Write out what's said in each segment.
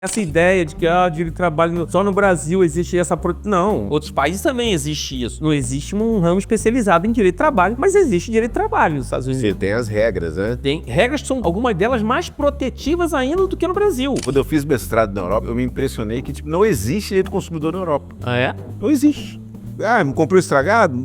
Essa ideia de que direito de trabalho só no Brasil existe essa... Não, outros países também existe isso. Não existe um ramo especializado em direito de trabalho, mas existe direito de trabalho nos Estados Unidos. Você tem as regras, né? Tem regras que são, algumas delas, mais protetivas ainda do que no Brasil. Quando eu fiz mestrado na Europa, eu me impressionei que não existe direito do consumidor na Europa. Ah, é? Não existe. Me comprou estragado?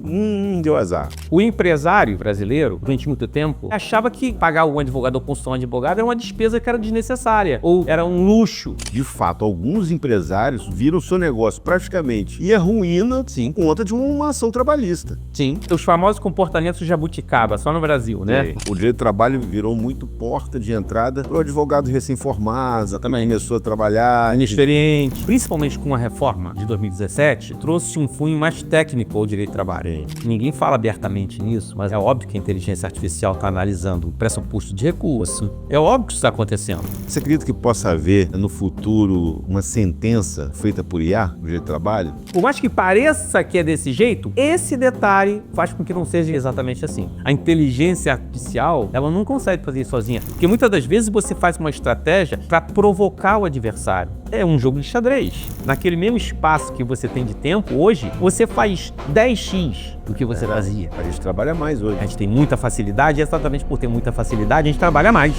Deu azar. O empresário brasileiro, durante muito tempo, achava que pagar um advogado ou consultar um advogado era uma despesa que era desnecessária, ou era um luxo. De fato, alguns empresários viram o seu negócio praticamente ir à ruína por conta de uma ação trabalhista. Sim. Os famosos comportamentos jabuticaba, só no Brasil, né? O direito do trabalho virou muito porta de entrada para o advogado recém-formado, também começou a trabalhar. Inexperiente. Principalmente com a reforma de 2017, trouxe um cunho mais técnico ao direito do trabalho. Ninguém fala abertamente nisso, mas é óbvio que a inteligência artificial está analisando o pressuposto de recurso. É óbvio que isso está acontecendo. Você acredita que possa haver no futuro uma sentença feita por IA no direito do trabalho? Por mais que pareça que é desse jeito, esse detalhe faz com que não seja exatamente assim. A inteligência artificial, ela não consegue fazer isso sozinha, porque muitas das vezes você faz uma estratégia para provocar o adversário. É um jogo de xadrez. Naquele mesmo espaço que você tem de tempo, hoje, você faz 10x do que você fazia. A gente trabalha mais hoje. A gente tem muita facilidade, e exatamente por ter muita facilidade, a gente trabalha mais.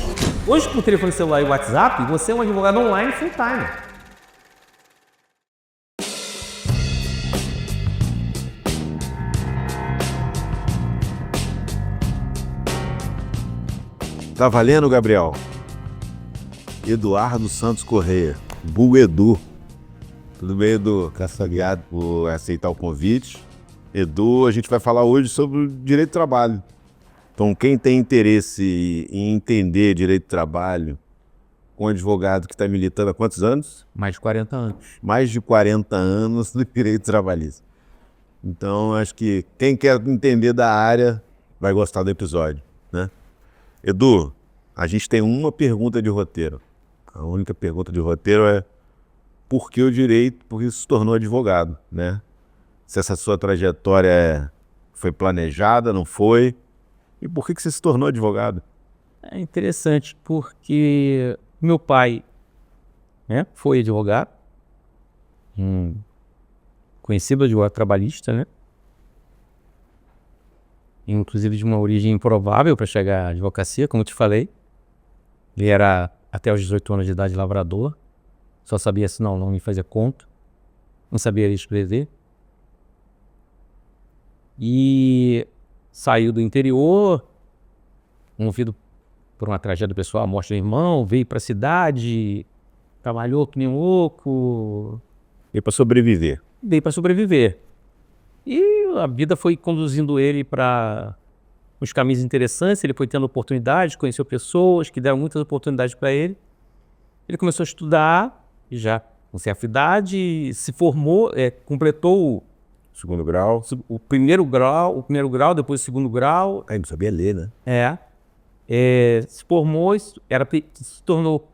Hoje, com o telefone celular e o WhatsApp, você é um advogado online full time. Tá valendo, Gabriel? Eduardo Santos Correia, Edu. Tudo bem, Edu? Obrigado por aceitar o convite. Edu, a gente vai falar hoje sobre o direito do trabalho. Então, quem tem interesse em entender direito do trabalho, um advogado que está militando há quantos anos? Mais de 40 anos. Mais de 40 anos no direito trabalhista. Então, acho que quem quer entender da área vai gostar do episódio, né? Edu, a gente tem uma pergunta de roteiro. A única pergunta de roteiro é por que o direito? Por que você se tornou advogado, né? Se essa sua trajetória foi planejada, não foi? E por que você se tornou advogado? É interessante porque meu pai, né, foi advogado, conhecido advogado trabalhista, né? Inclusive de uma origem improvável para chegar à advocacia, como eu te falei. Ele era até os 18 anos de idade lavrador, só sabia assinar o nome e fazer conta, não sabia escrever. E saiu do interior, movido por uma tragédia pessoal, a morte do irmão, veio para a cidade, trabalhou que nem um louco. Veio para sobreviver. Veio para sobreviver. E a vida foi conduzindo ele para uns caminhos interessantes, ele foi tendo oportunidades, conheceu pessoas que deram muitas oportunidades para ele. Ele começou a estudar, e já com certa idade, se formou, completou Segundo grau. o primeiro grau, depois o segundo grau. Não sabia ler, né? Se formou, se tornou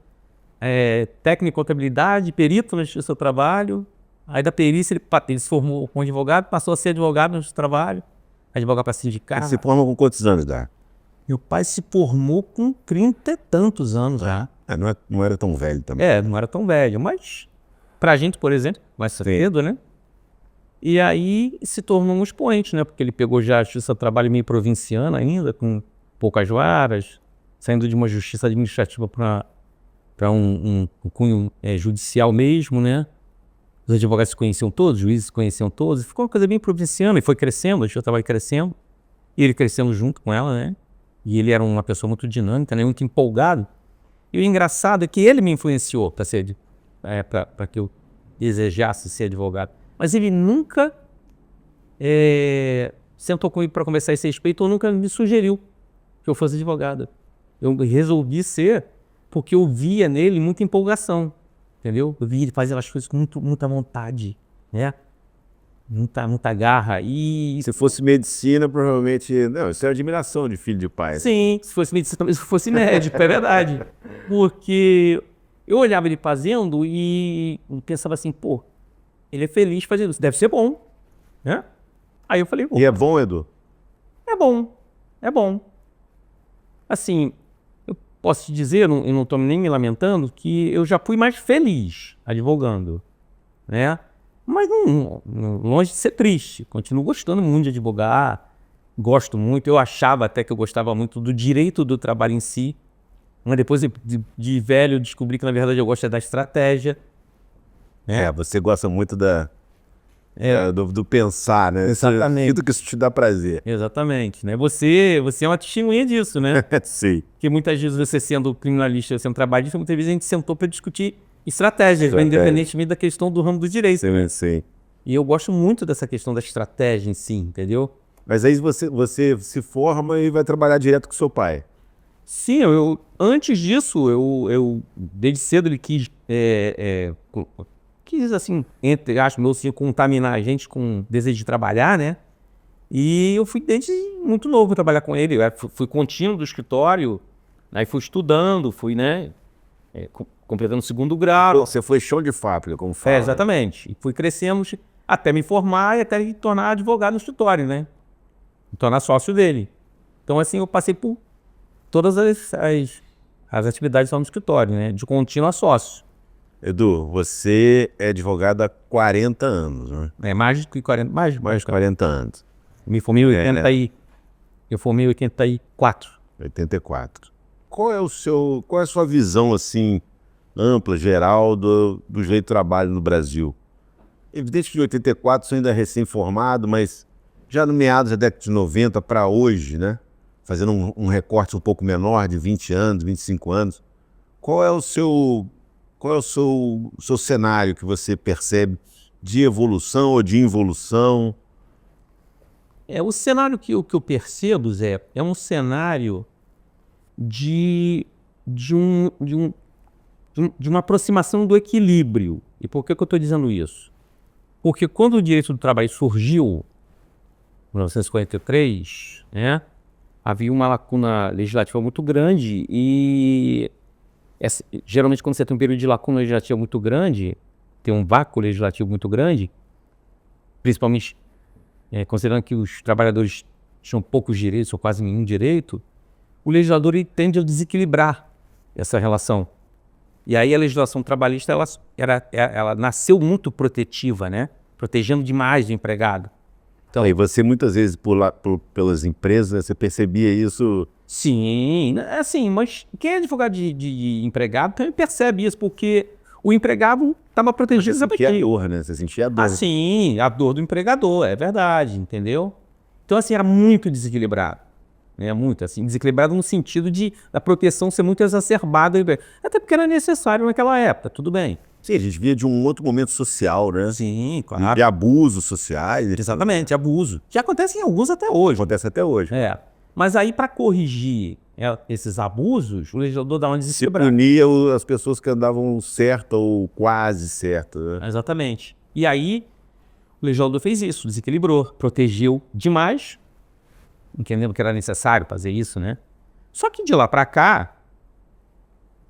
técnico em contabilidade, perito na Justiça do Trabalho. Aí da perícia ele se formou como advogado, passou a ser advogado no Justiça do Trabalho, advogado para sindicato. Ele se forma com quantos anos, Dá? Meu pai se formou com 30 e tantos anos já. Não era tão velho também. Não era tão velho, mas pra gente, por exemplo, mais cedo, né? E aí se tornou um expoente, né? Porque ele pegou já a Justiça do Trabalho meio provinciana ainda, com poucas varas, saindo de uma justiça administrativa para um cunho judicial mesmo, né? Os advogados se conheciam todos, os juízes se conheciam todos, e ficou uma coisa bem provinciana, e foi crescendo, a Justiça do Trabalho crescendo, e ele crescendo junto com ela, né? E ele era uma pessoa muito dinâmica, né? Muito empolgado. E o engraçado é que ele me influenciou para que eu desejasse ser advogado. Mas ele nunca sentou comigo para conversar a esse respeito, ou nunca me sugeriu que eu fosse advogado. Eu resolvi ser porque eu via nele muita empolgação, entendeu? Eu via ele fazer as coisas com muita vontade, né? Muita garra. E se fosse medicina, provavelmente... Não, isso é admiração de filho de pai. Sim, se fosse medicina, talvez fosse médico, é verdade. Porque eu olhava ele fazendo e pensava assim, pô, ele é feliz fazendo isso, deve ser bom, né? Aí eu falei... E é bom, Edu? É bom. Assim, posso te dizer, eu não estou nem me lamentando, que eu já fui mais feliz advogando, né? Mas longe de ser triste. Continuo gostando muito de advogar, gosto muito. Eu achava até que eu gostava muito do direito do trabalho em si, mas depois de velho descobri que na verdade eu gosto da estratégia. Você gosta muito do pensar, né? Exatamente. Sinto que isso te dá prazer. Exatamente, né? Você é uma testemunha disso, né? Sim. Porque muitas vezes você sendo criminalista, sendo trabalhista, muitas vezes a gente sentou para discutir estratégias, independentemente da questão do ramo do direito. Sim. E eu gosto muito dessa questão da estratégia em si, entendeu? Mas aí você se forma e vai trabalhar direto com seu pai. Sim, antes disso, eu desde cedo ele quis assim, entre aspas, meu senhor, contaminar a gente com desejo de trabalhar, né? E eu fui desde muito novo trabalhar com ele. Eu fui contínuo do escritório, aí fui estudando, fui, né, completando o segundo grau. Você foi chão de fábrica, como fala. Exatamente. E fui crescendo até me formar e até me tornar advogado no escritório, né? Me tornar sócio dele. Então, assim, eu passei por todas as atividades lá no escritório, né? De contínuo a sócio. Edu, você é advogado há 40 anos, né? Mais de 40, mais de 40 anos. Me formei em 80 eu formei em 84. 84. Qual é a sua visão, assim, ampla, geral, do jeito de trabalho no Brasil? Evidente que de 84 você ainda é recém-formado, mas já no meados da década de 90 para hoje, né? Fazendo um recorte um pouco menor, de 20 anos, 25 anos. Qual é o seu cenário que você percebe de evolução ou de involução? O cenário que eu percebo, Zé, é um cenário de uma aproximação do equilíbrio. E por que eu estou dizendo isso? Porque quando o direito do trabalho surgiu, em 1943, né, havia uma lacuna legislativa muito grande e geralmente quando você tem um período de lacuna legislativa muito grande, tem um vácuo legislativo muito grande, principalmente considerando que os trabalhadores tinham poucos direitos ou quase nenhum direito, o legislador tende a desequilibrar essa relação. E aí a legislação trabalhista ela nasceu muito protetiva, né? Protegendo demais o empregado. Então, e você muitas vezes pelas empresas, você percebia isso? Sim, assim, mas quem é advogado de empregado também percebe isso, porque o empregado estava protegido. Você sentia a dor, né? Você sentia a dor. Sim, a dor do empregador, é verdade, entendeu? Então, assim, era muito desequilibrado. Muito assim, desequilibrado no sentido da proteção ser muito exacerbada, até porque era necessário naquela época, tudo bem. Sim, a gente via de um outro momento social, né? Sim, claro. De abusos sociais. Exatamente, abuso. Já acontece em alguns até hoje. Acontece até hoje. Mas aí, para corrigir esses abusos, o legislador dá uma desequilibrada. Se punia as pessoas que andavam certo ou quase certo, né? Exatamente. E aí, o legislador fez isso, desequilibrou, protegeu demais, entendendo que era necessário fazer isso, né? Só que de lá para cá,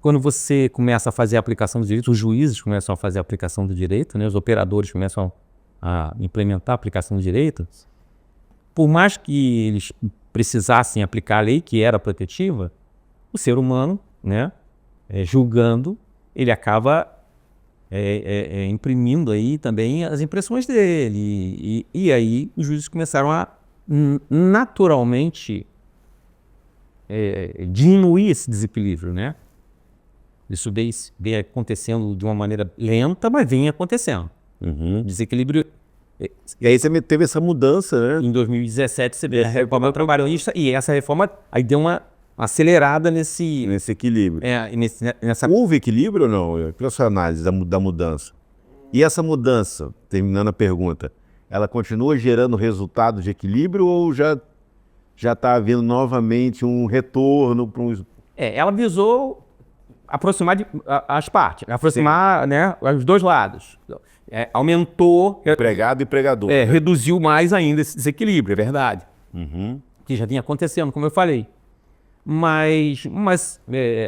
quando você começa a fazer a aplicação do direito, os juízes começam a fazer a aplicação do direito, né? Os operadores começam a implementar a aplicação do direito, por mais que eles precisassem aplicar a lei, que era protetiva, o ser humano, né, julgando, ele acaba imprimindo aí também as impressões dele. E aí os juízes começaram a naturalmente diminuir esse desequilíbrio, né? Isso vem acontecendo de uma maneira lenta, mas vem acontecendo. Desequilíbrio. E aí você teve essa mudança, né? Em 2017 você vê a reforma trabalhista e essa reforma aí deu uma acelerada nesse equilíbrio. Nessa... Houve equilíbrio ou não? Pela sua análise da mudança. E essa mudança, terminando a pergunta, ela continua gerando resultado de equilíbrio ou já está havendo novamente um retorno para um... Ela visou aproximar as partes, aproximar, né, os dois lados. Aumentou... Empregado e empregador. Reduziu mais ainda esse desequilíbrio, é verdade. Que já vinha acontecendo, como eu falei. Mas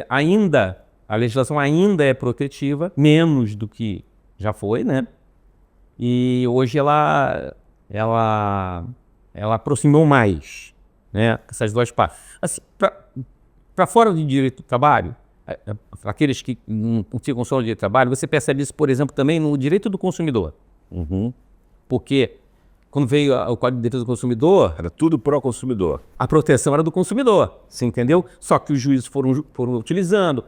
ainda, a legislação ainda é protetiva, menos do que já foi, né? E hoje ela aproximou mais, né? Essas duas partes. Assim, para fora do direito do trabalho, aqueles que não ficam só no direito do trabalho, você percebe isso, por exemplo, também no direito do consumidor. Porque quando veio o Código de Defesa do Consumidor, Era tudo pró-consumidor. a proteção era do consumidor, você entendeu? Só que os juízes foram utilizando,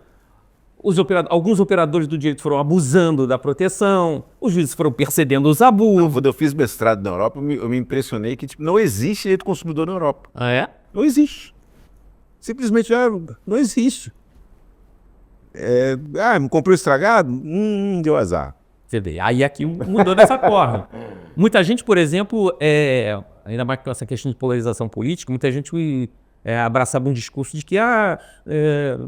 alguns operadores do direito foram abusando da proteção, os juízes foram percebendo os abusos. Quando eu fiz mestrado na Europa, eu me impressionei que tipo, não existe direito do consumidor na Europa. Ah, é? Não existe. Simplesmente não existe. Me comprou estragado? Deu azar. Você vê, aí aqui mudou dessa forma. Muita gente, por exemplo, ainda mais com essa questão de polarização política, muita gente abraçava um discurso de que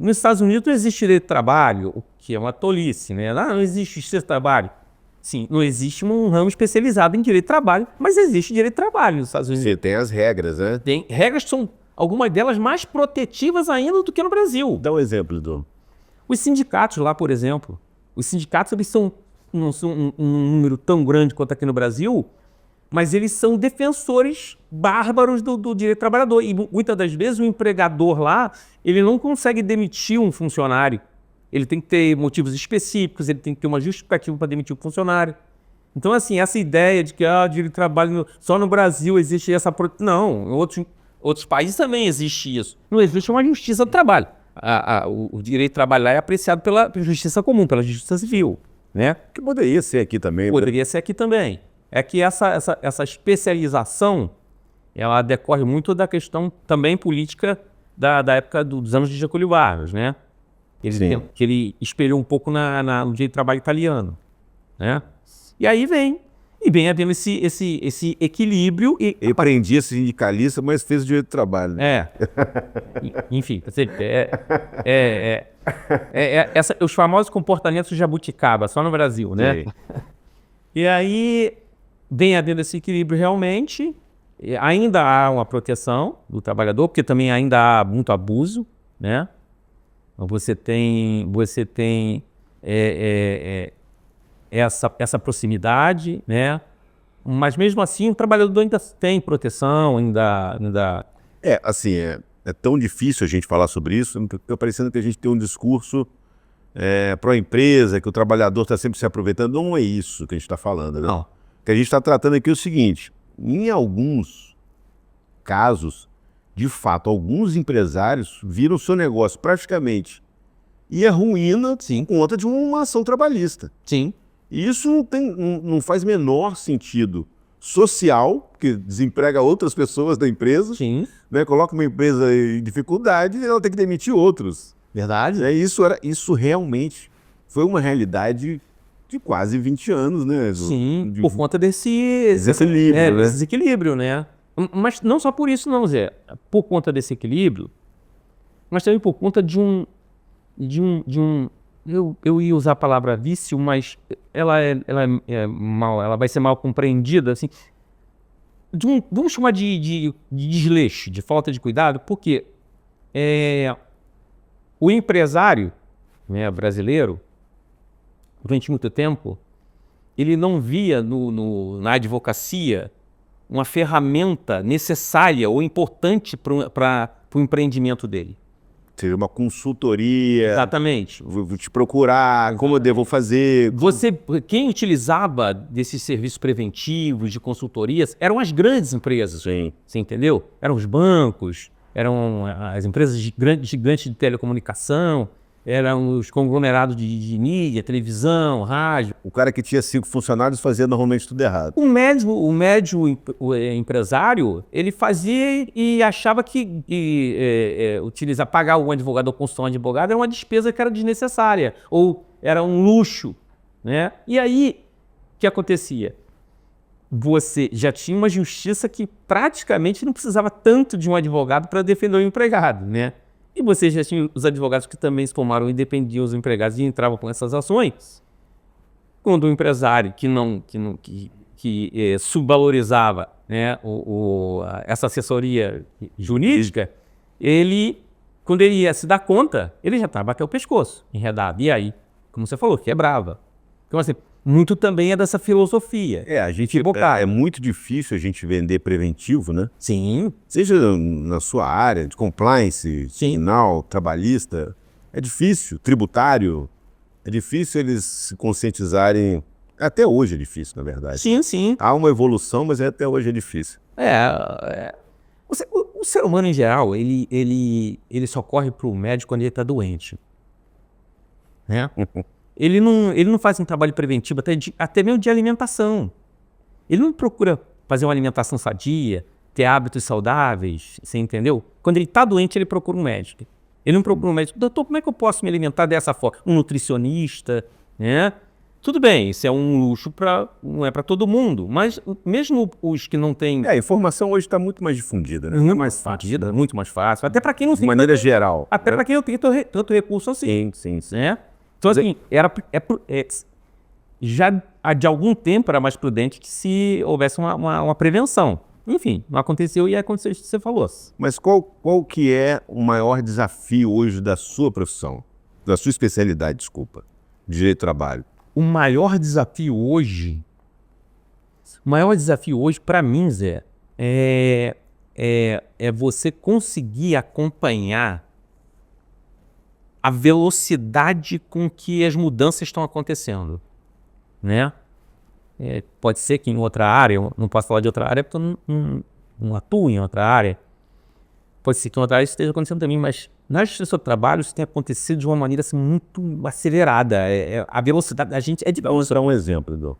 nos Estados Unidos não existe direito de trabalho, o que é uma tolice, né? Não existe justiça de trabalho. Sim, não existe um ramo especializado em direito de trabalho, mas existe direito de trabalho nos Estados Unidos. Você tem as regras, né? Tem regras que são, algumas delas, mais protetivas ainda do que no Brasil. Dá um exemplo, Edu. Os sindicatos lá, por exemplo, os sindicatos eles não são um número tão grande quanto aqui no Brasil, mas eles são defensores bárbaros do direito do trabalhador. E muitas das vezes o empregador lá, ele não consegue demitir um funcionário. Ele tem que ter motivos específicos, ele tem que ter uma justificativa para demitir o funcionário. Então, assim, essa ideia de que direito do trabalho só no Brasil existe essa... Não, em outros países também existe isso. Não existe uma justiça do trabalho. O direito de trabalho lá é apreciado pela justiça comum, pela justiça civil, né? Que poderia ser aqui também. Poderia ser aqui também. É que essa especialização, ela decorre muito da questão também política da época dos anos de Getúlio Vargas, né? Que ele espelhou um pouco no direito de trabalho italiano, né? E aí vem havendo esse equilíbrio. Ele prendia sindicalista, mas fez o direito do trabalho. Né? Enfim, os famosos comportamentos jabuticaba, só no Brasil, né? E aí vem havendo esse equilíbrio realmente. Ainda há uma proteção do trabalhador, porque também ainda há muito abuso, né? Você tem essa proximidade, né? Mas mesmo assim o trabalhador ainda tem proteção, ainda... Assim, é tão difícil a gente falar sobre isso, fica parecendo que a gente tem um discurso pró-empresa, que o trabalhador está sempre se aproveitando. Não é isso que a gente está falando, né? Não. O que a gente está tratando aqui é o seguinte, em alguns casos, de fato, alguns empresários viram seu negócio praticamente e a ruína por conta de uma ação trabalhista. Sim. E isso não faz menor sentido social, porque desemprega outras pessoas da empresa, né? Coloca uma empresa em dificuldade e ela tem que demitir outros. Verdade. Isso realmente foi uma realidade de quase 20 anos, né? Sim, por conta desse desequilíbrio, né? Mas não só por isso não, Zé. Por conta desse equilíbrio, mas também por conta de um eu ia usar a palavra vício, mas ela vai ser mal compreendida, assim, vamos chamar de desleixo, de falta de cuidado, porque o empresário, né, brasileiro, durante muito tempo, ele não via na advocacia uma ferramenta necessária ou importante para o empreendimento dele. Seria uma consultoria. Exatamente. Vou te procurar, como eu devo fazer. Quem utilizava desses serviços preventivos, de consultorias, eram as grandes empresas. Sim. Você entendeu? Eram os bancos, eram as empresas gigantes de telecomunicação, eram os conglomerados de mídia, televisão, rádio. O cara que tinha 5 funcionários fazia normalmente tudo errado. O médio empresário, ele fazia e achava que pagar um advogado ou consultar um advogado era uma despesa que era desnecessária, ou era um luxo, né? E aí, o que acontecia? Você já tinha uma justiça que praticamente não precisava tanto de um advogado para defender o empregado, né? E você já tinha os advogados que também se formaram e dependiam dos empregados e entravam com essas ações. Quando o empresário que subvalorizava, né, essa assessoria jurídica, quando ele ia se dar conta, ele já estava até o pescoço, enredado. E aí, como você falou, quebrava. Então, assim, muito também é dessa filosofia. A gente é muito difícil a gente vender preventivo, né? Sim. Seja na sua área de compliance, criminal, trabalhista, é difícil, tributário, é difícil eles se conscientizarem. Até hoje é difícil, na verdade. Sim. Há uma evolução, mas até hoje é difícil. O ser humano, em geral, ele só corre para o médico quando ele está doente. Né? Ele não faz um trabalho preventivo até mesmo de alimentação. Ele não procura fazer uma alimentação sadia, ter hábitos saudáveis, você entendeu? Quando ele está doente, ele procura um médico. Ele não procura um médico. Doutor, como é que eu posso me alimentar dessa forma? Um nutricionista, né? Tudo bem, isso é um luxo, não é para todo mundo, mas mesmo os que não têm... A informação hoje está muito mais difundida, né? Muito mais fácil. Até para quem não tem... De maneira geral. Até para quem não tem tanto recurso assim. Sim. Né? Então, assim, já há de algum tempo era mais prudente que se houvesse uma prevenção. Enfim, não aconteceu e aconteceu isso que você falou. Mas qual que é o maior desafio hoje da sua profissão? Da sua especialidade, desculpa, de direito do trabalho? O maior desafio hoje para mim, Zé, é você conseguir acompanhar a velocidade com que as mudanças estão acontecendo, né? Pode ser que em outra área, eu não posso falar de outra área porque eu não atuo em outra área, pode ser que em outra área isso esteja acontecendo também, mas na justiça do trabalho isso tem acontecido de uma maneira assim, muito acelerada. A velocidade da gente é de... Vamos dar um exemplo, Edu.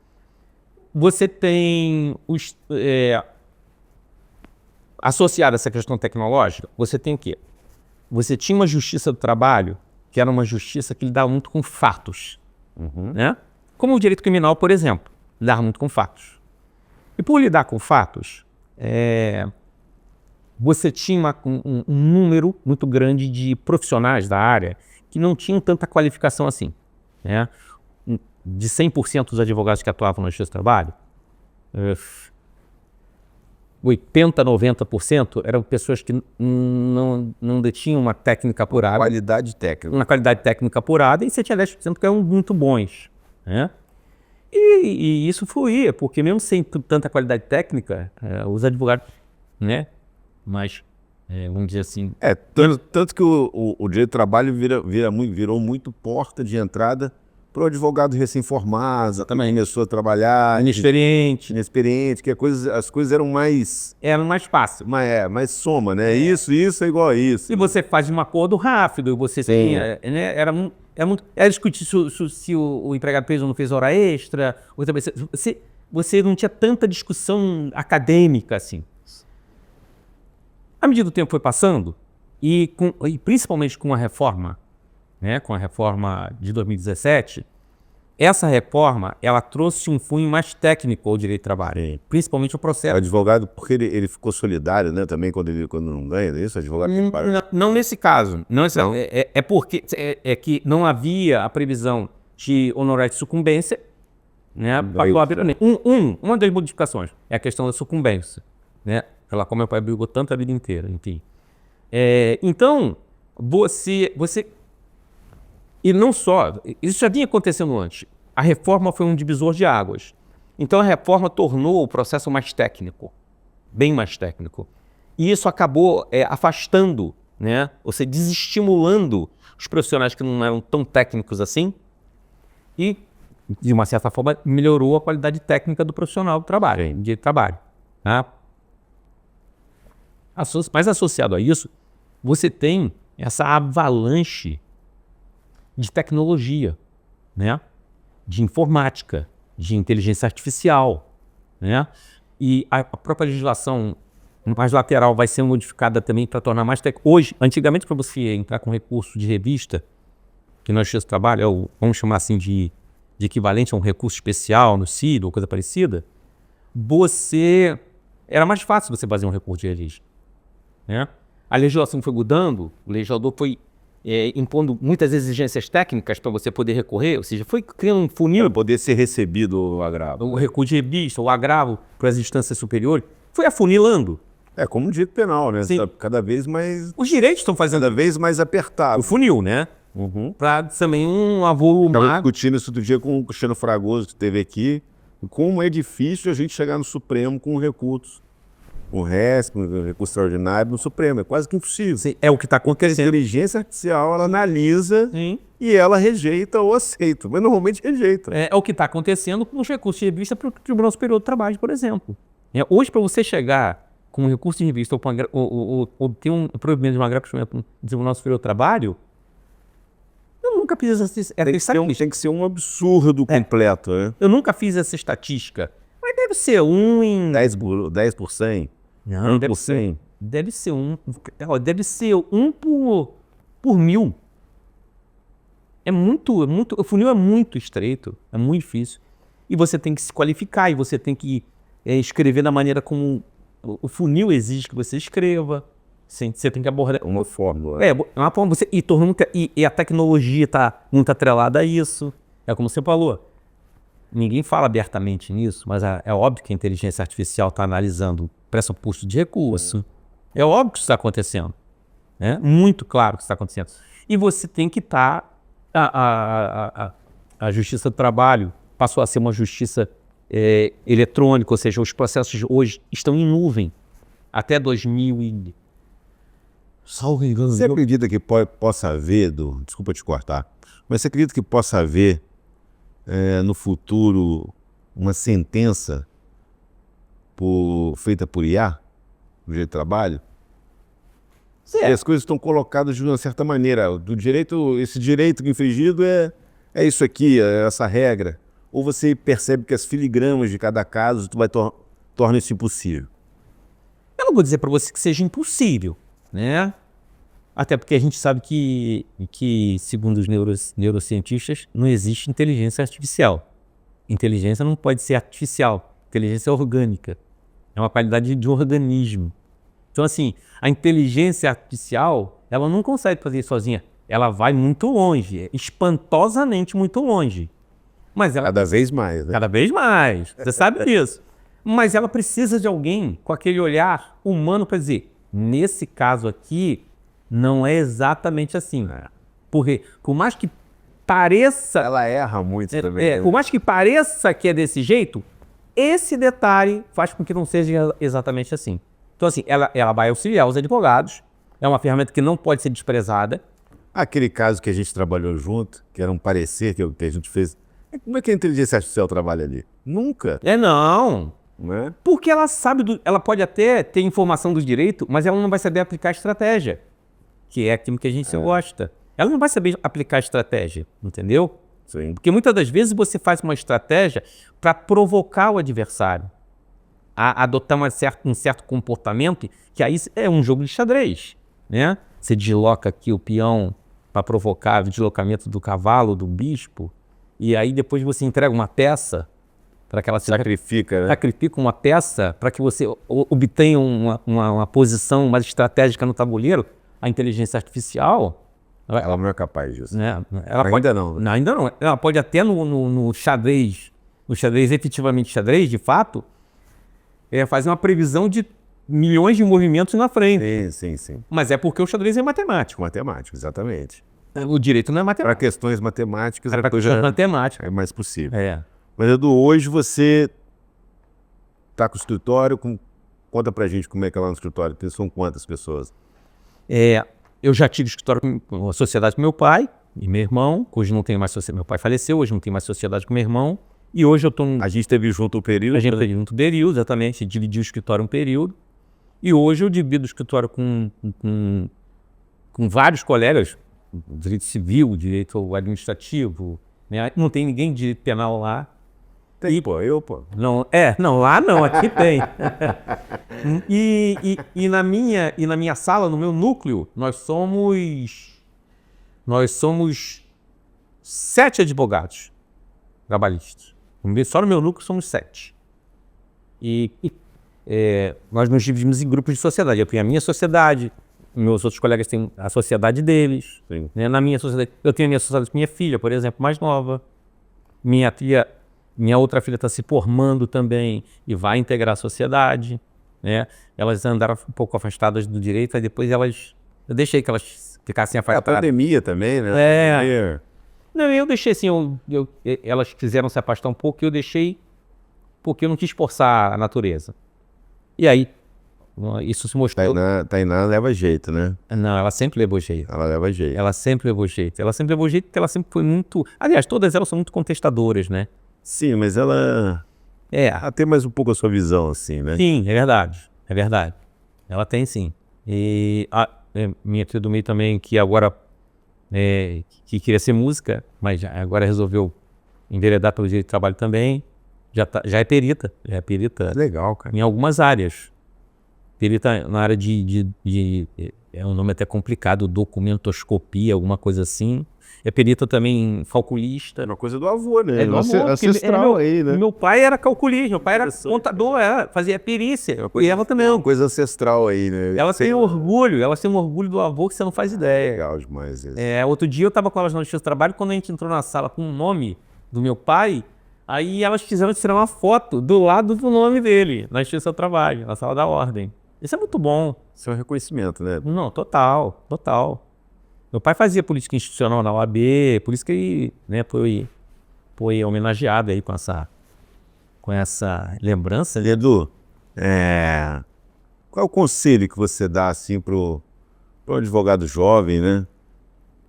Você tem associado a essa questão tecnológica, você tem o quê? Você tinha uma justiça do trabalho que era uma justiça que lidava muito com fatos, né? Como o direito criminal, por exemplo, lidava muito com fatos. E por lidar com fatos, você tinha um número muito grande de profissionais da área que não tinham tanta qualificação assim, né? De 100% dos advogados que atuavam na justiça do trabalho, 80%, 90% eram pessoas que não detinham uma técnica apurada. Uma qualidade técnica apurada, e você tinha 10% que eram muito bons, né? E isso fluía, porque mesmo sem tanta qualidade técnica, os advogados, né? Mas, vamos dizer assim... Tanto que o direito do trabalho virou muito porta de entrada para o advogado recém-formado, também começou a trabalhar... Inexperiente, que as coisas eram mais... Era mais fácil. Mais soma, né? Isso é igual a isso. E você faz um acordo rápido, você tinha... Né? Era discutir se o empregado fez ou não fez hora extra, ou também você não tinha tanta discussão acadêmica assim. À medida que o tempo foi passando, e principalmente com a reforma, né, com a reforma de 2017, essa reforma ela trouxe um cunho mais técnico ao direito do trabalho, principalmente o processo. O advogado, porque ele ficou solidário, né, também quando não ganha, isso? O advogado não nesse caso. Não. Porque que não havia a previsão de honorário de sucumbência, né, uma das modificações é a questão da sucumbência, né? Pela qual meu pai brigou tanto a vida inteira, enfim. Então, você... E não só, isso já vinha acontecendo antes. A reforma foi um divisor de águas. Então, a reforma tornou o processo mais técnico, bem mais técnico. E isso acabou afastando, né? Ou seja, desestimulando os profissionais que não eram tão técnicos assim e, de uma certa forma, melhorou a qualidade técnica do profissional do trabalho, de trabalho. Tá? Mas associado a isso, você tem essa avalanche de tecnologia, né? De informática, de inteligência artificial, né? E a própria legislação mais lateral vai ser modificada também para tornar mais Hoje, antigamente, para você entrar com recurso de revista, que nós justiça do trabalho, vamos chamar assim de equivalente a um recurso especial no CID ou coisa parecida, era mais fácil você fazer um recurso de revista. Né? A legislação foi mudando, o legislador foi impondo muitas exigências técnicas para você poder recorrer, ou seja, foi criando um funil. Para poder ser recebido o agravo. O recurso de revista, o agravo para as instâncias superiores, foi afunilando. Como um direito penal, né? Sim. Cada vez mais... Os direitos estão fazendo... Cada vez mais apertado. O funil, né? para também Estava avolumar. discutindo isso outro dia com o Cristiano Fragoso, que esteve aqui, e como é difícil a gente chegar no Supremo com recursos. O RES, com o recurso extraordinário no Supremo. É quase que impossível. É o que está Porque a acontecendo. inteligência artificial, ela analisa Sim. e ela rejeita ou aceita. Mas normalmente rejeita. É o que está acontecendo com os recursos de revista para o Tribunal Superior do Trabalho, por exemplo. Hoje, para você chegar com um recurso de revista ou ter um provimento de uma greve no Tribunal Superior do Trabalho, eu nunca fiz essa estatística. Tem que ser um absurdo completo, né? Eu nunca fiz essa estatística. Mas deve ser um em... 10 por 100? Não, 1 por 100? Deve ser um. Deve ser um por 1000. É muito. O funil é muito estreito, é muito difícil. E você tem que se qualificar, e você tem que escrever da maneira como o funil exige que você escreva. Você tem que abordar. Uma fórmula. É uma forma. E a tecnologia está muito atrelada a isso. É como você falou. Ninguém fala abertamente nisso, mas é óbvio que a inteligência artificial está analisando pressuposto de recurso. É óbvio que isso está acontecendo. Né? Muito claro que isso está acontecendo. E você tem que estar... A Justiça do Trabalho passou a ser uma justiça eletrônica, ou seja, os processos hoje estão em nuvem. Até 2000 e... Salve engano. Você acredita que possa haver, desculpa te cortar, mas você acredita que possa haver no futuro uma sentença feita por IA, no direito do trabalho? E as coisas estão colocadas de uma certa maneira. Esse direito infringido é isso aqui, é essa regra. Ou você percebe que as filigramas de cada caso torna isso impossível? Eu não vou dizer para você que seja impossível, né? Até porque a gente sabe que segundo os neurocientistas, não existe inteligência artificial. Inteligência não pode ser artificial. Inteligência é orgânica. É uma qualidade de organismo. Então, assim, a inteligência artificial, ela não consegue fazer isso sozinha. Ela vai muito longe, espantosamente muito longe. Mas ela... Cada vez mais, né? Cada vez mais. Você sabe disso. Mas ela precisa de alguém com aquele olhar humano para dizer, nesse caso aqui, não é exatamente assim. Porque, por mais que pareça... Ela erra muito também. Por mais que pareça que é desse jeito, esse detalhe faz com que não seja exatamente assim. Então, assim, ela vai auxiliar os advogados, é uma ferramenta que não pode ser desprezada. Aquele caso que a gente trabalhou junto, que era um parecer que a gente fez, como é que a inteligência artificial trabalha ali? Nunca. Não. Né? Porque ela sabe, ela pode até ter informação do direito, mas ela não vai saber aplicar a estratégia, que é aquilo que a gente gosta. Ela não vai saber aplicar a estratégia, entendeu? Sim. Porque muitas das vezes você faz uma estratégia para provocar o adversário a adotar um certo comportamento, que aí é um jogo de xadrez, né? Você desloca aqui o peão para provocar o deslocamento do cavalo, do bispo, e aí depois você entrega uma peça para que ela se sacrifica, né? Sacrifica uma peça para que você obtenha uma posição mais estratégica no tabuleiro. A inteligência artificial... Ela não é capaz disso. Né? Ainda não. Né? Ainda não. Ela pode até no xadrez, efetivamente xadrez, de fato, fazer uma previsão de milhões de movimentos na frente. Sim. Mas é porque o xadrez é matemático. Matemático, exatamente. O direito não é matemático. Para questões matemáticas, Para questões matemáticas. é mais possível. Mas, Edu, hoje você está com o escritório, conta pra gente como é que é lá no escritório, são quantas pessoas? Eu já tive escritório com a sociedade com meu pai e meu irmão, hoje não tenho mais sociedade, meu pai faleceu, hoje não tenho mais sociedade com meu irmão, e hoje eu estou... A gente teve junto um período? A gente teve junto um período, exatamente, dividi o escritório um período, e hoje eu divido o escritório com vários colegas, direito civil, direito administrativo, né? Não tem ninguém de direito penal lá. Tem, Não, lá não, aqui tem. E na minha sala, no meu núcleo, nós somos 7 advogados trabalhistas. Só no meu núcleo somos 7. Nós nos dividimos em grupos de sociedade. Eu tenho a minha sociedade, meus outros colegas têm a sociedade deles. Né? Na minha sociedade, eu tenho a minha sociedade com minha filha, por exemplo, mais nova. Minha outra filha está se formando também e vai integrar a sociedade, né? Elas andaram um pouco afastadas do direito, aí depois eu deixei que ficar assim A afastado. pandemia também, né? É. Não, eu deixei assim, elas quiseram se afastar um pouco e eu deixei porque eu não quis forçar a natureza. E aí, isso se mostrou... Tainá leva jeito, né? Não, ela sempre levou jeito. Ela leva jeito. Ela sempre levou jeito. Ela sempre levou jeito porque ela sempre foi muito... Aliás, todas elas são muito contestadoras, né? Sim, mas ela tem mais um pouco a sua visão, assim, né? Sim, é verdade. É verdade. Ela tem sim. E minha tia do meio também, que agora que queria ser música, mas agora resolveu enveredar pelo direito de trabalho também. Já é perita. Já é perita Legal, cara. em algumas áreas. Perita na área é um nome até complicado, documentoscopia, alguma coisa assim. É perita também calculista. É uma coisa do avô, né? É do avô, porque ancestral aí, né? Meu pai era calculista, meu pai era contador, fazia perícia. E ela também. Uma coisa ancestral aí, né? Elas têm um orgulho do avô que você não faz ideia. Legal demais isso. Outro dia eu estava com elas na justiça do trabalho, quando a gente entrou na sala com o nome do meu pai, aí elas quiseram tirar uma foto do lado do nome dele, na justiça do trabalho, na sala da ordem. Isso é muito bom. Isso é um reconhecimento, né? Não, total. Meu pai fazia política institucional na OAB, por isso que ele, né, foi homenageado aí com essa lembrança. Edu, qual é o conselho que você dá assim pro um advogado jovem, né?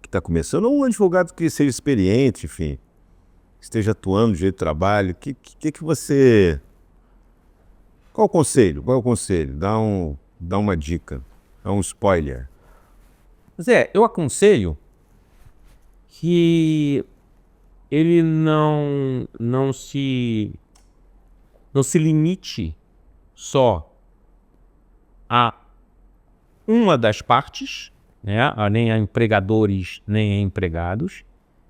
Que está começando, ou um advogado que seja experiente, enfim, que esteja atuando no direito do trabalho, que você... Qual é o conselho? Dá uma dica, dá um spoiler. Zé, eu aconselho que ele não se limite só a uma das partes, né? Nem a empregadores, nem a empregados.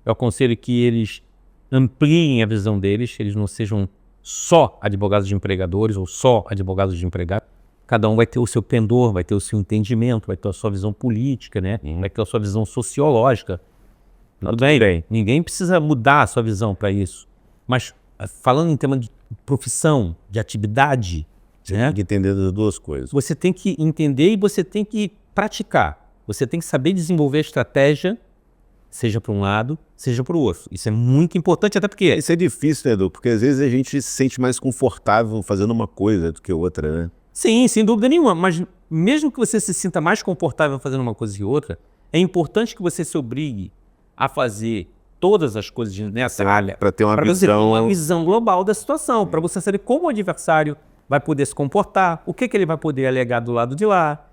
Eu aconselho que eles ampliem a visão deles, que eles não sejam só advogados de empregadores ou só advogados de empregados. Cada um vai ter o seu pendor, vai ter o seu entendimento, vai ter a sua visão política, né? Vai ter a sua visão sociológica. Tudo bem, ninguém precisa mudar a sua visão para isso. Mas falando em termos de profissão, de atividade, né? Tem que entender das duas coisas. Você tem que entender e você tem que praticar. Você tem que saber desenvolver a estratégia, seja para um lado, seja para o outro. Isso é muito importante, até porque... Isso é difícil, né, Edu? Porque às vezes a gente se sente mais confortável fazendo uma coisa do que outra, né? Sim, sem dúvida nenhuma. Mas mesmo que você se sinta mais confortável fazendo uma coisa que outra, é importante que você se obrigue a fazer todas as coisas nessa área para ter uma visão global da situação, para você saber como o adversário vai poder se comportar, o que ele vai poder alegar do lado de lá.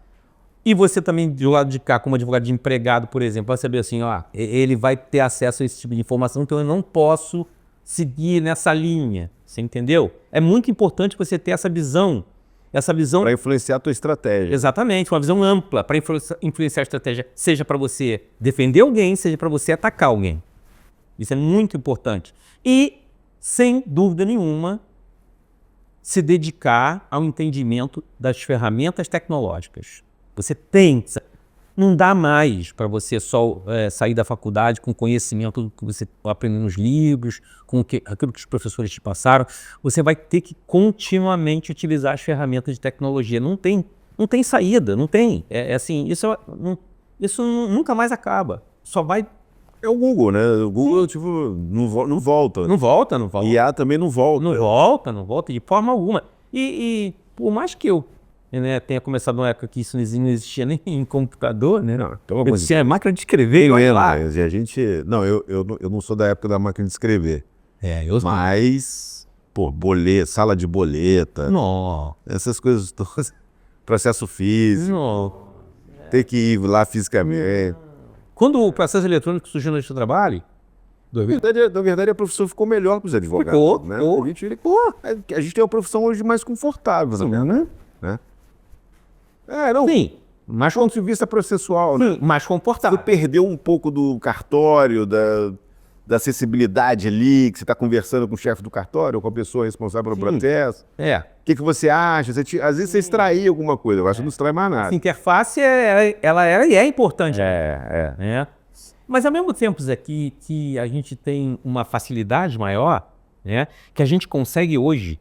E você também, do lado de cá, como advogado de empregado, por exemplo, vai saber assim, ele vai ter acesso a esse tipo de informação, então eu não posso seguir nessa linha. Você entendeu? É muito importante você ter essa visão. Para influenciar a tua estratégia. Exatamente, uma visão ampla para influenciar a estratégia, seja para você defender alguém, seja para você atacar alguém. Isso é muito importante. E, sem dúvida nenhuma, se dedicar ao entendendimento das ferramentas tecnológicas. Você tem, não dá mais para você só sair da faculdade com conhecimento que você aprendeu nos livros, com aquilo que os professores te passaram. Você vai ter que continuamente utilizar as ferramentas de tecnologia. Não tem saída, não tem. Assim, isso nunca mais acaba. Só vai... É o Google, né? O Google, tipo, não volta. Não volta. IA também não volta. Não volta de forma alguma. E por mais que eu tenha começado numa época que isso não existia nem em computador, né? Não, então existia máquina de escrever. Mas a gente... Não, eu não sou da época da máquina de escrever. Mas, pô, sala de boleta. Não. Essas coisas todas. Processo físico. Não. Ter que ir lá fisicamente. Quando o processo eletrônico surgiu no trabalho, na verdade, a profissão ficou melhor para os advogados. Né? A gente tem uma profissão hoje mais confortável, né? Não. Sim. Mas do ponto de vista processual, né? Mais confortável. Você perdeu um pouco do cartório, da acessibilidade ali, que você está conversando com o chefe do cartório ou com a pessoa responsável pelo processo. O que você acha? Às vezes você extraía alguma coisa, eu acho que não extrai mais nada. Essa interface, ela era e é importante. Mas ao mesmo tempo, Zé, que a gente tem uma facilidade maior, né? Que a gente consegue hoje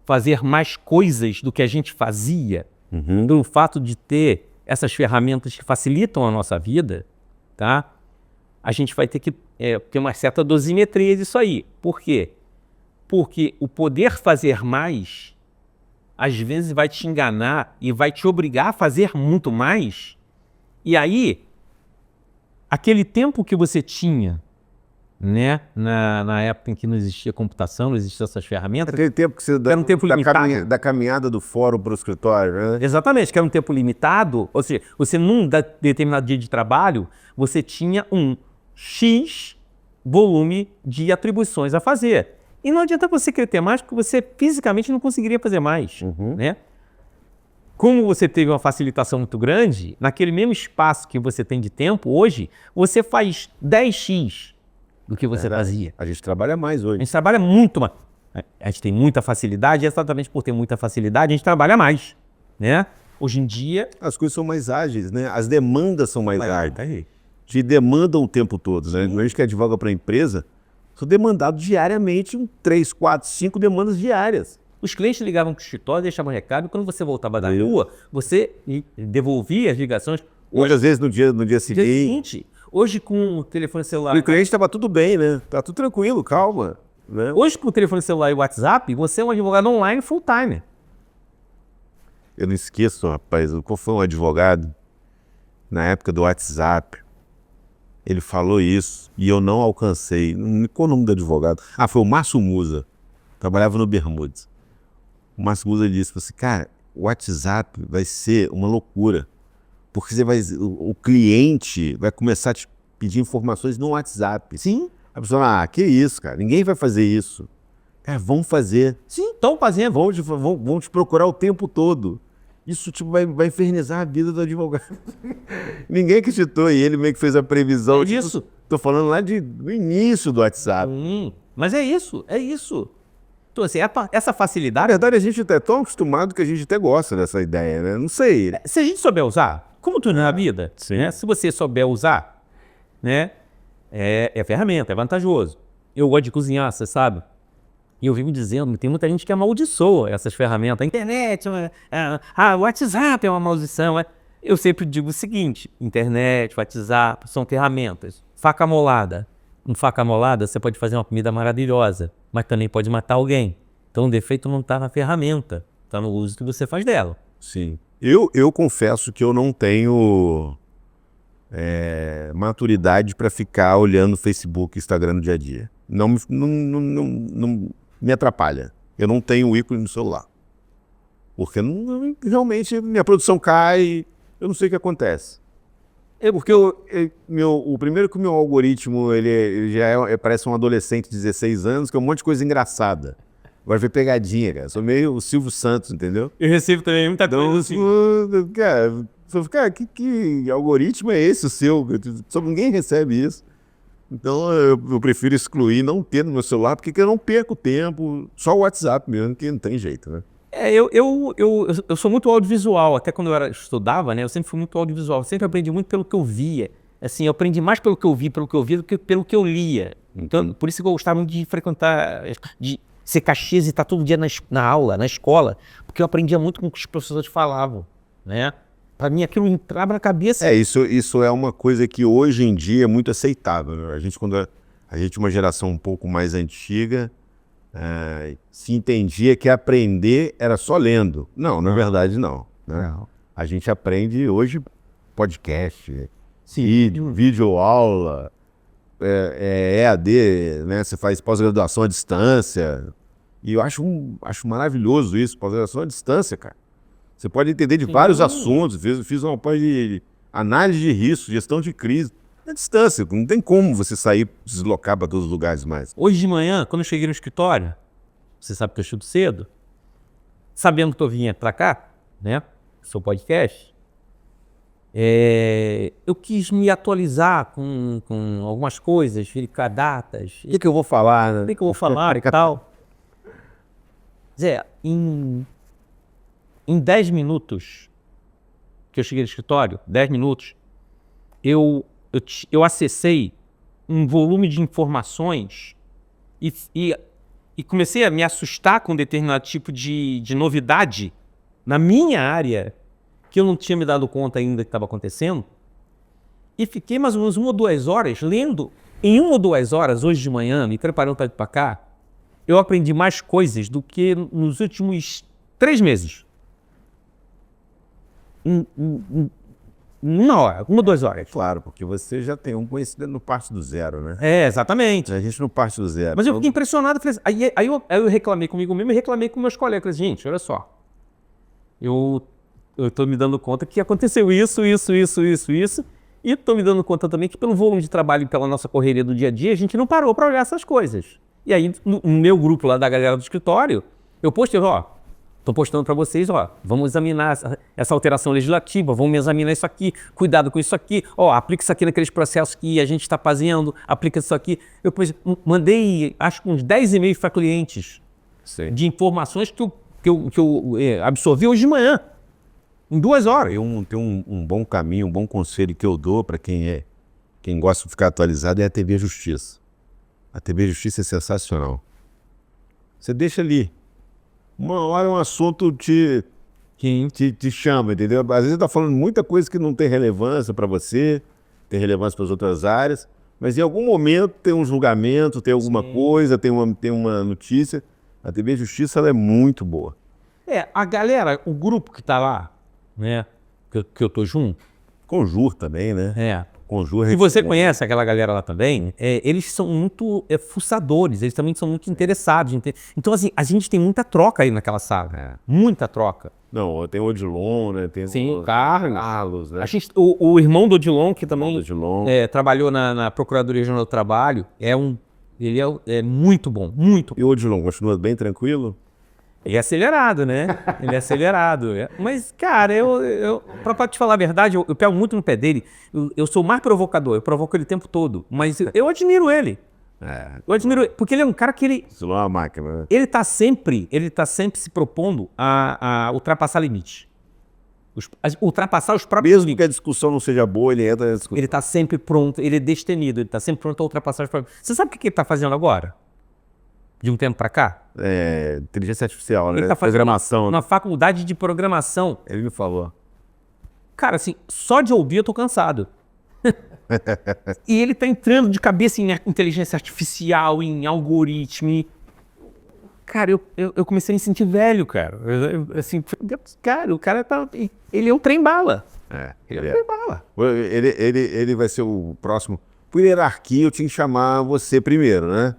fazer mais coisas do que a gente fazia, pelo fato de ter essas ferramentas que facilitam a nossa vida, tá? A gente vai ter que ter uma certa dosimetria disso aí. Por quê? Porque o poder fazer mais, às vezes vai te enganar e vai te obrigar a fazer muito mais. E aí, aquele tempo que você tinha, né, na época em que não existia computação, não existiam essas ferramentas. Aquele tempo que você Era um tempo limitado. da caminhada do fórum para o escritório, né? Exatamente, que era um tempo limitado, ou seja, você num determinado dia de trabalho, você tinha um X volume de atribuições a fazer. E não adianta você querer ter mais, porque você fisicamente não conseguiria fazer mais, né? Como você teve uma facilitação muito grande, naquele mesmo espaço que você tem de tempo, hoje, você faz 10x do que você fazia. A gente trabalha mais A hoje. gente trabalha muito mais. A gente tem muita facilidade, e exatamente por ter muita facilidade, a gente trabalha mais, né? Hoje em dia... As coisas são mais ágeis, né? As demandas são mais ágeis. Te demandam o tempo todo, né? A gente que advoga para a empresa, sou demandado diariamente 3, 4, 5 demandas diárias. Os clientes ligavam para o escritório, deixavam recado, e quando você voltava da rua, você devolvia as ligações. Hoje, às vezes, no dia seguinte, hoje com o telefone celular... O cliente estava tudo bem, né? Tá tudo tranquilo, calma. Né? Hoje com o telefone celular e o WhatsApp, você é um advogado online full time. Eu não esqueço, rapaz, qual foi um advogado, na época do WhatsApp, ele falou isso e eu não alcancei. Qual o nome do advogado? Ah, foi o Márcio Musa. Trabalhava no Bermudes. O Márcio Musa disse assim, cara, o WhatsApp vai ser uma loucura. Porque o cliente vai começar a te pedir informações no WhatsApp. Sim. A pessoa, que isso, cara, ninguém vai fazer isso. Cara, vão fazer. Sim, estão fazendo. Vão te procurar o tempo todo. Isso tipo, vai infernizar a vida do advogado. Ninguém acreditou e ele meio que fez a previsão disso. Tô falando lá do início do WhatsApp. Mas é isso. Então, assim, essa Na facilidade... verdade, a gente é tão acostumado que a gente até gosta dessa ideia, né? Não sei. Se a gente souber usar, como tudo na vida, né? Se você souber usar, né? É ferramenta, é vantajoso. Eu gosto de cozinhar, você sabe. E eu vivo dizendo, tem muita gente que amaldiçoa essas ferramentas. A internet, o WhatsApp é uma maldição. Eu sempre digo o seguinte, internet, WhatsApp são ferramentas. Faca amolada. Com faca amolada você pode fazer uma comida maravilhosa, mas também pode matar alguém. Então o defeito não está na ferramenta, está no uso que você faz dela. Sim. Eu confesso que eu não tenho maturidade para ficar olhando Facebook e Instagram no dia a dia. Não me atrapalha. Eu não tenho o ícone no celular. Porque realmente minha produção cai, eu não sei o que acontece. Porque o primeiro que o meu algoritmo ele já parece um adolescente de 16 anos, que é um monte de coisa engraçada. Agora vem pegadinha, cara. Sou meio o Silvio Santos, entendeu? Eu recebo também muita coisa assim. Cara, que algoritmo é esse o seu? Ninguém recebe isso. Então eu prefiro excluir, não ter no meu celular, porque eu não perco tempo. Só o WhatsApp mesmo, que não tem jeito, né? Eu sou muito audiovisual. Até quando eu estudava, né? Eu sempre fui muito audiovisual. Eu sempre aprendi muito pelo que eu via. Assim, eu aprendi mais pelo que eu vi, do que pelo que eu lia. Então, por isso que eu gostava de frequentar, de ser Caxias e estar todo dia na aula, na escola, porque eu aprendia muito com o que os professores falavam, né? Para mim aquilo entrava na cabeça. Isso é uma coisa que hoje em dia é muito aceitável, né? A gente é uma geração um pouco mais antiga, se entendia que aprender era só lendo. Não, na verdade não. Né? Não. A gente aprende hoje podcast, vídeo aula, EAD, né? Você faz pós-graduação à distância. E eu acho maravilhoso isso, pós-graduação à distância, cara. Você pode entender de vários assuntos. Fiz uma pós de análise de risco, gestão de crise. À distância, não tem como você sair, deslocar para todos os lugares mais. Hoje de manhã, quando eu cheguei no escritório, você sabe que eu estudo cedo, sabendo que eu vinha para cá, né? Sou podcast, eu quis me atualizar com algumas coisas, verificar datas. O que eu vou falar, né? O que eu vou falar e tal. Zé, em 10 minutos que eu cheguei no escritório, 10 minutos, eu acessei um volume de informações e comecei a me assustar com um determinado tipo de novidade na minha área, que eu não tinha me dado conta ainda que estava acontecendo. E fiquei mais ou menos 1 ou 2 horas lendo. Em 1 ou 2 horas, hoje de manhã, me preparando para ir para cá, eu aprendi mais coisas do que nos últimos 3 meses. 1 hora, 1 ou 2 horas. Claro, porque você já tem um conhecimento no parte do zero, né? Exatamente. A gente não parte do zero. Mas eu fiquei impressionado. Falei assim, aí eu reclamei comigo mesmo e reclamei com meus colegas. Falei, gente, olha só. Eu tô me dando conta que aconteceu isso. E tô me dando conta também que pelo volume de trabalho e pela nossa correria do dia a dia, a gente não parou para olhar essas coisas. E aí, no meu grupo lá da galera do escritório, eu postei, tô postando para vocês, vamos examinar essa alteração legislativa, vamos examinar isso aqui, cuidado com isso aqui, aplica isso aqui naqueles processos que a gente está fazendo, aplica isso aqui. Eu mandei, acho que uns 10 e-mails para clientes de informações que eu absorvi hoje de manhã, em 2 horas. Tem um bom caminho, um bom conselho que eu dou para quem gosta de ficar atualizado é a TV Justiça. A TV Justiça é sensacional. Você deixa ali. Uma hora um assunto te chama, entendeu? Às vezes tá falando muita coisa que não tem relevância para você, tem relevância para as outras áreas, mas em algum momento tem um julgamento, tem alguma coisa, tem uma notícia. A TV Justiça ela é muito boa. A galera, o grupo que tá lá, né, que eu tô junto. Conjur também, né? Conjur. E você conhece aquela galera lá também? Eles são muito fuçadores, eles também são muito interessados. Então, assim, a gente tem muita troca aí naquela sala. Muita troca. Não, tem o Odilon, né? Tem o Carlos, né? O irmão do Odilon, que também trabalhou na Procuradoria-Geral do Trabalho, ele é muito bom, muito bom. E o Odilon continua bem tranquilo? Ele é acelerado, né? Ele é acelerado. Mas, cara, pra te falar a verdade, eu pego muito no pé dele. Eu sou o mais provocador, eu provoco ele o tempo todo. Mas eu admiro ele. Eu admiro ele, porque ele é um cara que ele... Isso não é uma máquina, né? Ele tá sempre se propondo a ultrapassar limite. Ultrapassar os próprios Mesmo limites. que a discussão não seja boa, ele entra na discussão. Ele tá sempre pronto, ele é destemido, ele tá sempre pronto a ultrapassar os próprios... Você sabe o que ele tá fazendo agora? De um tempo para cá? Inteligência artificial, né? Ele tá fazendo programação. Na faculdade de programação. Ele me falou. Cara, assim, só de ouvir eu tô cansado. E ele tá entrando de cabeça em inteligência artificial, em algoritmo. Cara, eu comecei a me sentir velho, cara. Assim, cara, o cara tá... Ele é um trem-bala. Ele é um trem-bala. Ele vai ser o próximo. Por hierarquia, eu tinha que chamar você primeiro, né?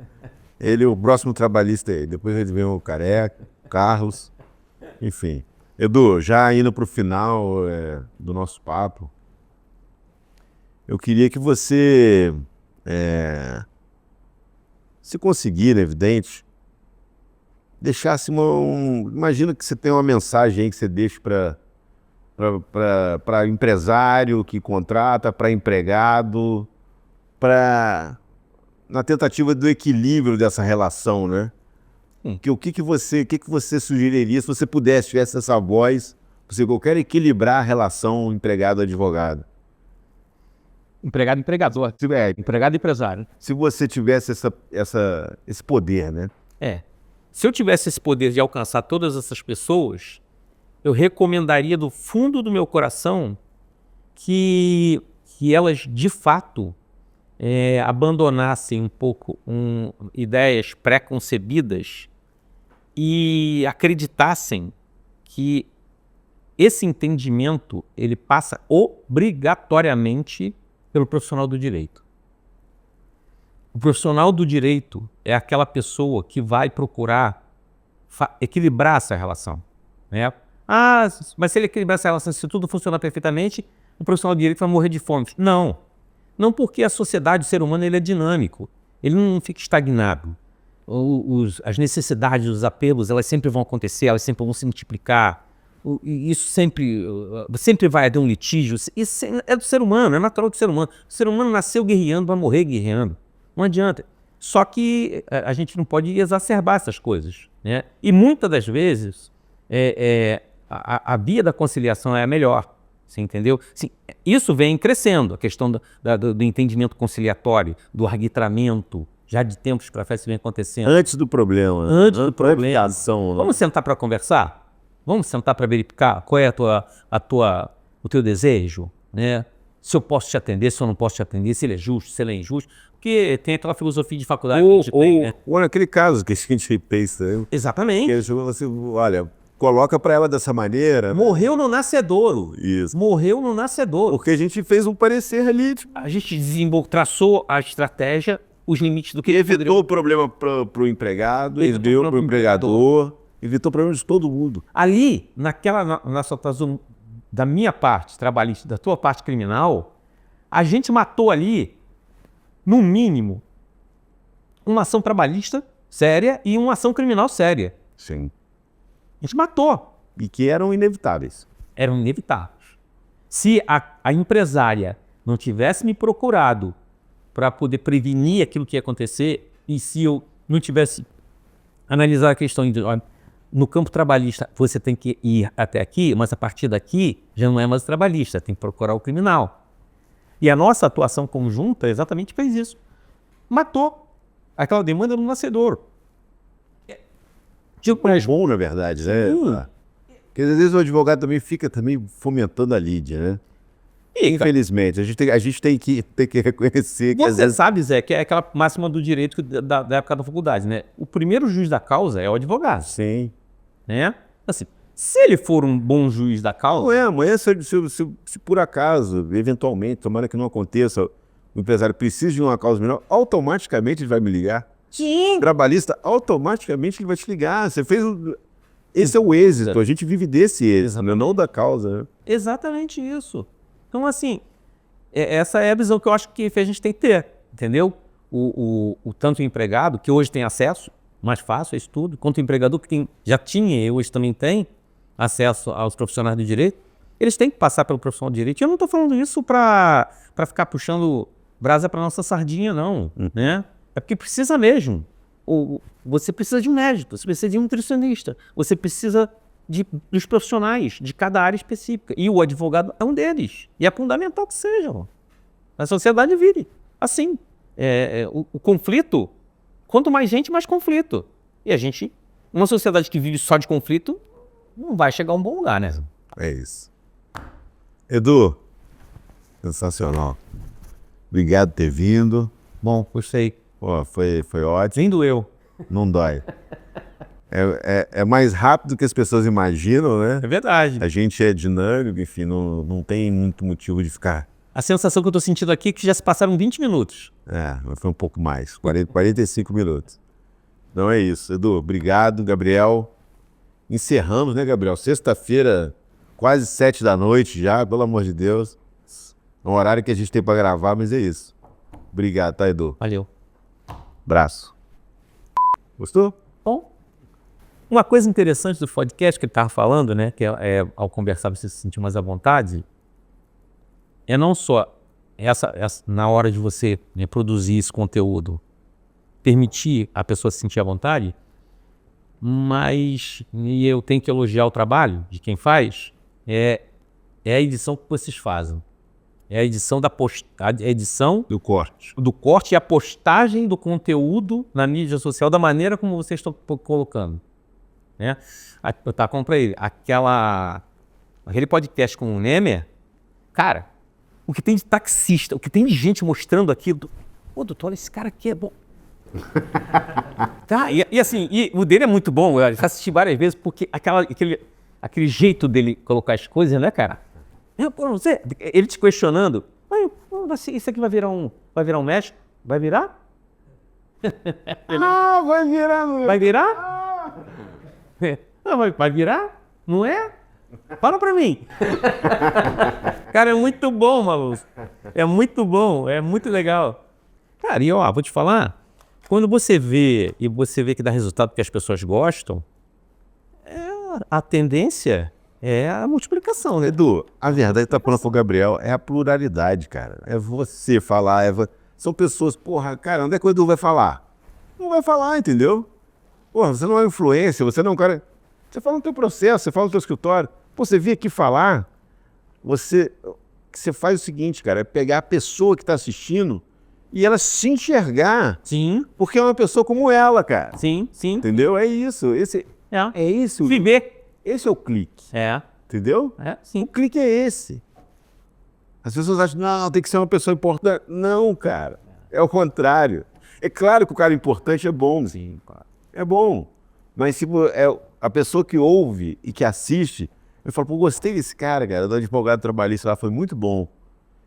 Ele, o próximo trabalhista aí. Depois ele vem o Careca, o Carlos, enfim. Edu, já indo para o final do nosso papo, eu queria que você, se conseguir, é evidente, deixasse imagina que você tem uma mensagem aí que você deixa para empresário que contrata, para empregado, na tentativa do equilíbrio dessa relação, né? O que você sugeriria se você pudesse, tivesse essa voz, eu quero equilibrar a relação empregado-advogado? Empregado-empregador. Empregado-empresário. Se você tivesse esse poder, né? Se eu tivesse esse poder de alcançar todas essas pessoas, eu recomendaria do fundo do meu coração que elas, de fato, abandonassem um pouco ideias pré-concebidas e acreditassem que esse entendimento ele passa obrigatoriamente pelo profissional do direito. O profissional do direito é aquela pessoa que vai procurar equilibrar essa relação, né? Mas se ele equilibrar essa relação, se tudo funcionar perfeitamente, o profissional do direito vai morrer de fome. Não, porque a sociedade, o ser humano, ele é dinâmico. Ele não fica estagnado. As necessidades, os apelos, elas sempre vão acontecer, elas sempre vão se multiplicar. Isso sempre vai haver um litígio. Isso é do ser humano, é natural do ser humano. O ser humano nasceu guerreando, vai morrer guerreando. Não adianta. Só que a gente não pode exacerbar essas coisas, né? E muitas das vezes a via da conciliação é a melhor. Você entendeu? Sim, isso vem crescendo, a questão do entendimento conciliatório, do arbitramento, já de tempos para frente vem acontecendo. Antes do problema. Antes do problema. Ação, né? Vamos sentar para conversar? Vamos sentar para verificar qual é o teu desejo, né? Se eu posso te atender, se eu não posso te atender, se ele é justo, se ele é injusto. Porque tem aquela filosofia de faculdade que a gente tem, né? Ou naquele caso que a gente pensa, né? Exatamente. Que você, olha, coloca para ela dessa maneira. Morreu no nascedouro. Isso. Morreu no nascedouro. Porque a gente fez um parecer ali, tipo, A gente traçou a estratégia, os limites do que evitou o problema pro empregado, evitou pro empregador, evitou problemas de todo mundo. Ali, na situação da minha parte trabalhista, da tua parte criminal, a gente matou ali, no mínimo, uma ação trabalhista séria e uma ação criminal séria. Sim. A gente matou. E que eram inevitáveis. Eram inevitáveis. Se a empresária não tivesse me procurado para poder prevenir aquilo que ia acontecer, e se eu não tivesse analisado a questão de, olha, no campo trabalhista você tem que ir até aqui, mas a partir daqui já não é mais trabalhista, tem que procurar o criminal. E a nossa atuação conjunta exatamente fez isso. Matou aquela demanda no nascedouro. Tipo, mais bom, na verdade, né? Porque às vezes o advogado também fica fomentando a lide, né? Infelizmente, a gente tem que reconhecer que às Você vezes... sabe, Zé, que é aquela máxima do direito da época da faculdade, né? O primeiro juiz da causa é o advogado. Sim. Né? Assim, se ele for um bom juiz da causa... Não é, amanhã se por acaso, eventualmente, tomara que não aconteça, o empresário precisa de uma causa menor, automaticamente ele vai me ligar. Sim. Trabalhista, automaticamente ele vai te ligar. Você fez... Esse é o êxito, a gente vive desse êxito, não da causa. Né? Exatamente isso. Então, assim, essa é a visão que eu acho que a gente tem que ter, entendeu? O tanto o empregado, que hoje tem acesso, mais fácil a isso tudo, quanto o empregador que já tinha e hoje também tem acesso aos profissionais do direito, eles têm que passar pelo profissional do direito. E eu não estou falando isso para ficar puxando brasa para nossa sardinha, não, né? É porque precisa mesmo. Você precisa de um médico, você precisa de um nutricionista, você precisa dos profissionais de cada área específica. E o advogado é um deles. E é fundamental que seja. A sociedade vive assim. O conflito, quanto mais gente, mais conflito. E uma sociedade que vive só de conflito, não vai chegar a um bom lugar, né? É isso. Edu, sensacional. Obrigado por ter vindo. Bom, gostei. Pô, foi ótimo. Nem doeu. Não dói. É mais rápido do que as pessoas imaginam, né? É verdade. A gente é dinâmico, enfim, não tem muito motivo de ficar. A sensação que eu tô sentindo aqui é que já se passaram 20 minutos. Mas foi um pouco mais, 45 minutos. Então é isso, Edu, obrigado, Gabriel. Encerramos, né, Gabriel? Sexta-feira, quase 7 da noite já, pelo amor de Deus. É um horário que a gente tem para gravar, mas é isso. Obrigado, tá, Edu? Valeu. Abraço. Gostou? Bom. Uma coisa interessante do podcast que ele estava falando, né, que ao conversar você se sentir mais à vontade, é não só na hora de você, né, produzir esse conteúdo, permitir a pessoa se sentir à vontade, mas, e eu tenho que elogiar o trabalho de quem faz, é a edição que vocês fazem. É a edição do corte. Do corte e a postagem do conteúdo na mídia social da maneira como vocês estão colocando. Né? Eu estava falando para ele, aquele podcast com o Nemer, cara, o que tem de taxista, o que tem de gente mostrando aquilo, pô, doutor, olha, esse cara aqui é bom. Tá? E assim, o dele é muito bom, eu já assisti várias vezes, porque aquele jeito dele colocar as coisas, né, cara? Ele te questionando, isso aqui vai virar um mesh? Vai virar? Vai virar. Vai virar? Vai virar? Não é? Fala pra mim. Cara, é muito bom, maluco. É muito bom, é muito legal. Cara, e vou te falar, quando você vê que dá resultado que as pessoas gostam, a tendência é a multiplicação, né? Edu, a verdade que tá falando com o Gabriel é a pluralidade, cara. É você falar, são pessoas, porra, cara, onde é que o Edu vai falar? Não vai falar, entendeu? Porra, você não é influência, você não é um cara... Você fala no teu processo, você fala no teu escritório. Pô, você vem aqui falar, o que você faz é o seguinte, cara, é pegar a pessoa que tá assistindo e ela se enxergar. Sim. Porque é uma pessoa como ela, cara. Sim. Entendeu? É isso. É isso. Viver. Esse é o clique, É, entendeu? O sim. clique é esse. As pessoas acham, não, tem que ser uma pessoa importante. Não, cara. É o contrário. É claro que o cara importante é bom. Sim, claro. É bom. Mas se é a pessoa que ouve e que assiste, eu falo, pô, gostei desse cara, do advogado trabalhista lá, foi muito bom.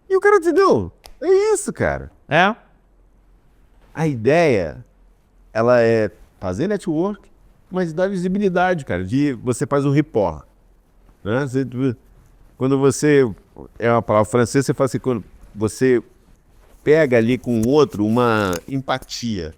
E o cara entendeu? É isso, cara. É, A ideia, ela é fazer network, mas dar visibilidade, cara. Você faz um rapport. Né? Quando você, é uma palavra francesa, você fala assim, quando você pega ali com o outro uma empatia.